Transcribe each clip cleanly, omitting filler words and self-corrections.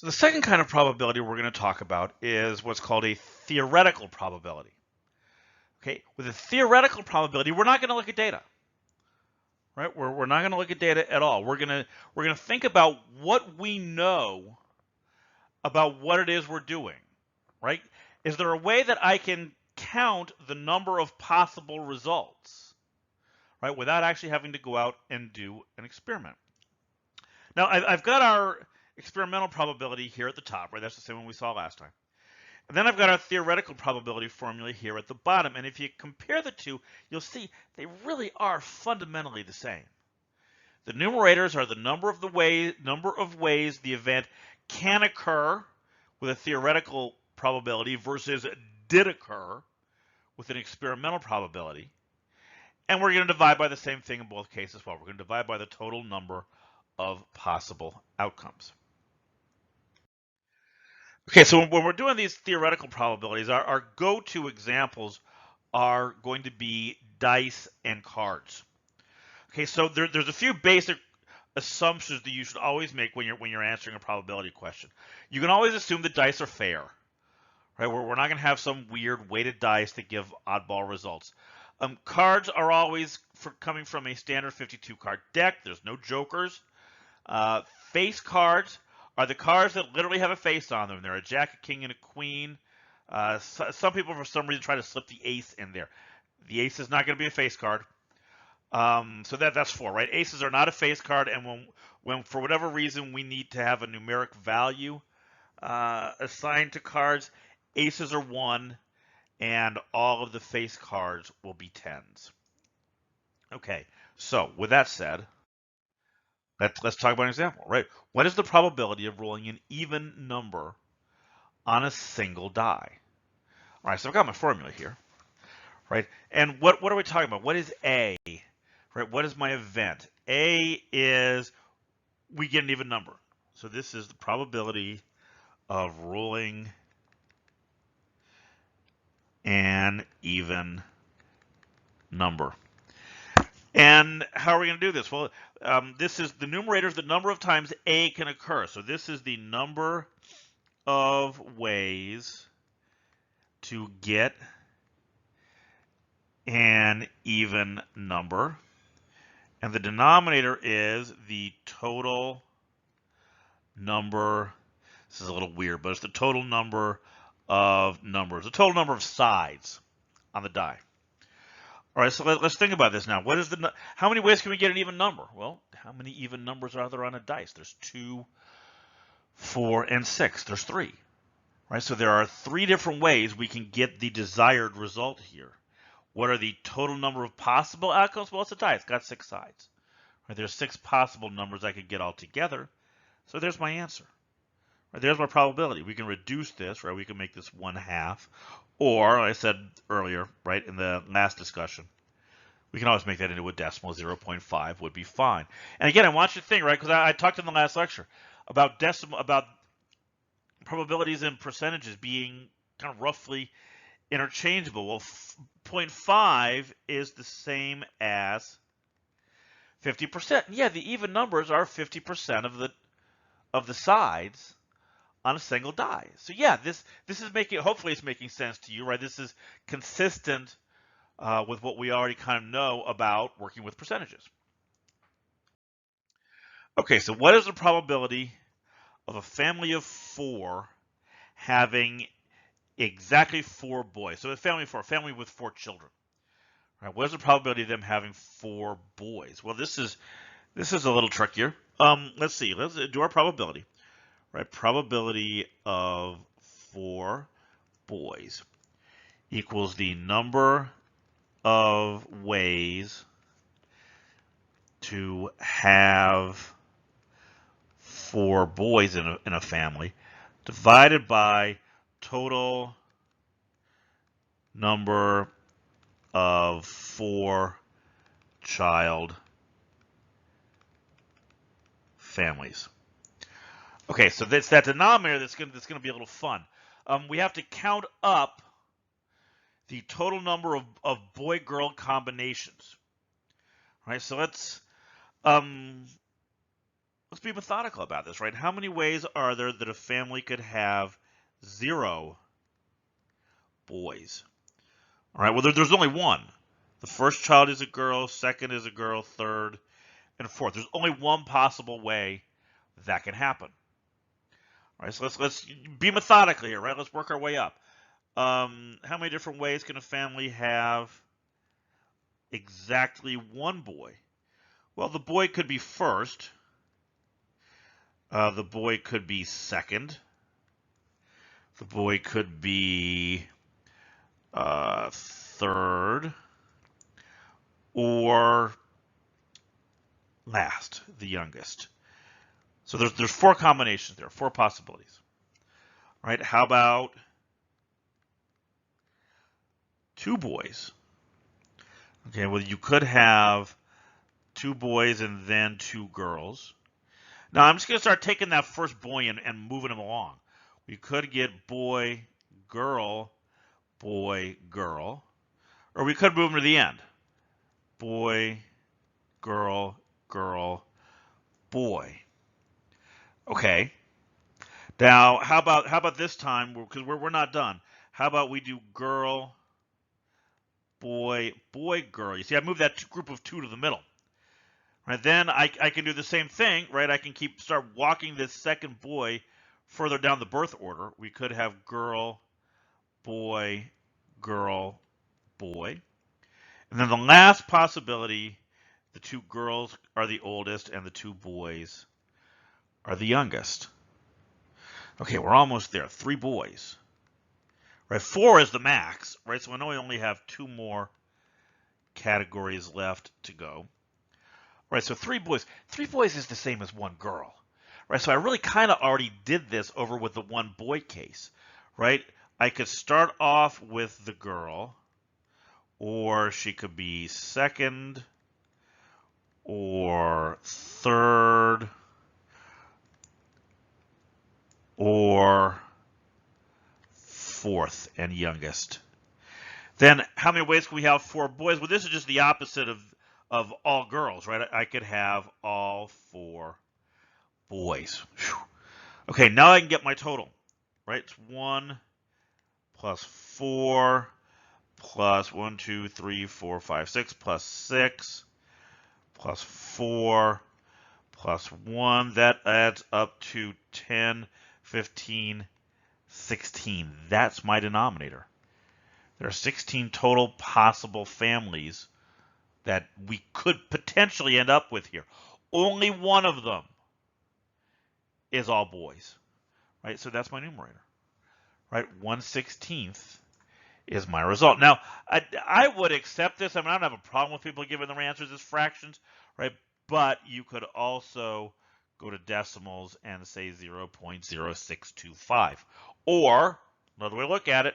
So the second kind of probability we're going to talk about is what's called a theoretical probability. Okay, with a theoretical probability, we're not going to look at data, right? We're not going to look at data at all. We're going to think about what we know about what it is we're doing, right? Is there a way that I can count the number of possible results, right, without actually having to go out and do an experiment? Now, I've got our experimental probability here at the top, right? That's the same one we saw last time. And then I've got our theoretical probability formula here at the bottom. And if you compare the two, you'll see they really are fundamentally the same. The numerators are the number of ways the event can occur with a theoretical probability versus did occur with an experimental probability. And we're going to divide by the same thing in both cases as well. We're going to divide by the total number of possible outcomes. Okay, so when we're doing these theoretical probabilities, our go-to examples are going to be dice and cards. Okay, so there's a few basic assumptions that you should always make when you're answering a probability question. You can always assume that dice are fair, right? We're not going to have some weird weighted dice that give oddball results. Cards are always coming from a standard 52 card deck. There's no jokers. Face cards are the cards that literally have a face on them. They're a jack, a king, and a queen. Some people, for some reason, try to slip the ace in there. The ace is not going to be a face card. So that's 4, right? Aces are not a face card, and when for whatever reason we need to have a numeric value assigned to cards, aces are 1, and all of the face cards will be 10s. Okay, so with that said, let's talk about an example, right? What is the probability of rolling an even number on a single die? All right, so I've got my formula here, right? And what are we talking about? What is A? Right? What is my event? A is we get an even number. So this is the probability of rolling an even number. And how are we going to do this? Well, this is the numerator is the number of times A can occur. So this is the number of ways to get an even number. And the denominator is the total number. This is a little weird, but it's the total number of numbers, the total number of sides on the die. All right, so let's think about this now. How many ways can we get an even number? Well, how many even numbers are there on a dice? There's 2, 4, and 6. There's 3. Right? So there are 3 different ways we can get the desired result here. What are the total number of possible outcomes? Well, it's a die. It's got 6 sides. Right? There's 6 possible numbers I could get all together. So there's my answer. Right? There's my probability. We can reduce this, right? We can make this 1/2. Or, like I said earlier, right, in the last discussion, we can always make that into a decimal. 0.5 would be fine. And again, I want you to think, right, because I talked in the last lecture about probabilities and percentages being kind of roughly interchangeable. Well, 0.5 is the same as 50%. Yeah, the even numbers are 50% of the sides on a single die. So yeah, this is hopefully it's making sense to you, right? This is consistent with what we already kind of know about working with percentages. Okay, so what is the probability of a family of 4 having exactly 4 boys? So a family with 4 children. Right? What is the probability of them having 4 boys? Well, this is a little trickier. Let's see. Let's do our probability. Right, probability of 4 boys equals the number of ways to have 4 boys in a family divided by total number of 4 child families. Okay, so that's that denominator that's going to be a little fun. We have to count up the total number of boy-girl combinations. All right, so let's let's be methodical about this, right? How many ways are there that a family could have 0 boys? All right, well, there's only one. The first child is a girl, second is a girl, third, and fourth. There's only one possible way that can happen. All right, so let's be methodical here, right? Let's work our way up. How many different ways can a family have exactly one boy? Well, the boy could be first. The boy could be second. The boy could be third, or last, the youngest. So there's 4 combinations there, 4 possibilities. All right, how about 2 boys? Okay, well, you could have 2 boys and then 2 girls. Now I'm just going to start taking that first boy and moving him along. We could get boy, girl, boy, girl. Or we could move them to the end. Boy, girl, girl, boy. Okay. Now, how about this time? Because we're not done. How about we do girl, boy, boy, girl? You see, I moved that group of 2 to the middle. Right, then I can do the same thing, right? I can start walking this second boy further down the birth order. We could have girl, boy, girl, boy. And then the last possibility, the 2 girls are the oldest and the 2 boys are the youngest. Okay, we're almost there. 3 boys. Right, 4 is the max, right? So I know we only have 2 more categories left to go. Right, so 3 boys. 3 boys is the same as 1 girl. Right, so I really kind of already did this over with the 1 boy case. Right, I could start off with the girl, or she could be second, or third, or fourth and youngest. Then how many ways can we have 4 boys? Well, this is just the opposite of all girls, right? I could have all 4 boys. Whew. Okay, now I can get my total, right? It's 1 plus 4 plus 1, 2, 3, 4, 5, 6 plus 6 plus 4 plus 1. That adds up to 10, 15, 16. That's my denominator. There are 16 total possible families that we could potentially end up with here. Only one of them is all boys, right? So that's my numerator, right? 1/16 is my result. Now, I would accept this. I mean, I don't have a problem with people giving their answers as fractions, right? But you could also go to decimals and say 0.0625. Or, another way to look at it,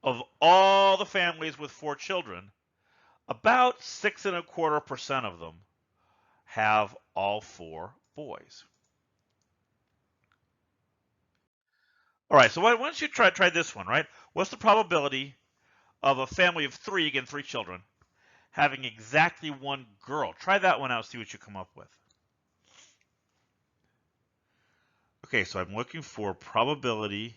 of all the families with 4 children, about 6.25% of them have all 4 boys. All right, so why don't you try this one, right? What's the probability of a family of 3, again, 3 children, having exactly 1 girl? Try that one out, see what you come up with. Okay, so I'm looking for probability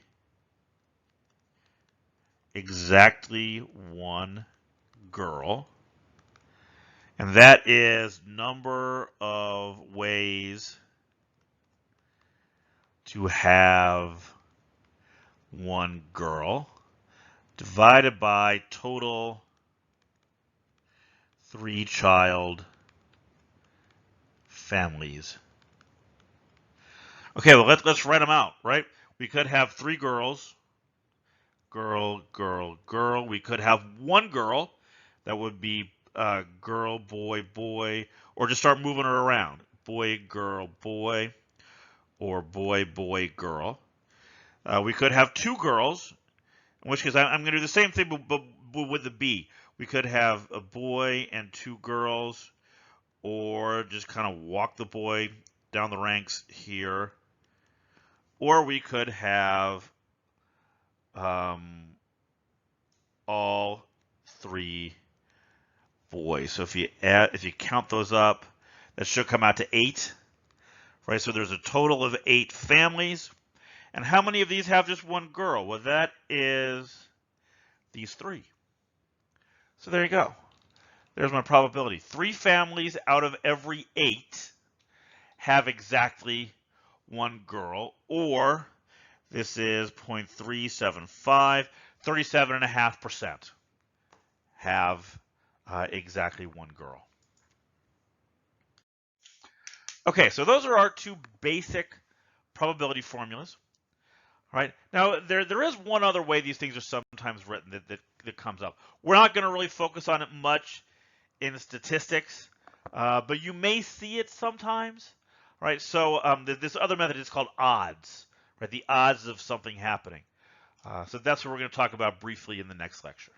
exactly 1 girl. And that is number of ways to have 1 girl divided by total 3-child families. Okay, well, let's write them out, right? We could have 3 girls, girl, girl, girl. We could have 1 girl. That would be girl, boy, boy, or just start moving her around. Boy, girl, boy, or boy, boy, girl. We could have 2 girls, in which case I'm going to do the same thing, but with the B. We could have a boy and 2 girls, or just kind of walk the boy down the ranks here. Or we could have all 3 boys. So if you count those up, that should come out to 8 right? So there's a total of 8 families. And how many of these have just one girl? Well, that is these 3. So there you go. There's my probability. 3 families out of every 8 have exactly one girl, or this is 0.375, 37.5% have exactly one girl. Okay, so those are our 2 basic probability formulas. Right now, there is one other way these things are sometimes written that comes up. We're not going to really focus on it much in statistics, but you may see it sometimes. Right, so this other method is called odds. Right, the odds of something happening. So that's what we're going to talk about briefly in the next lecture.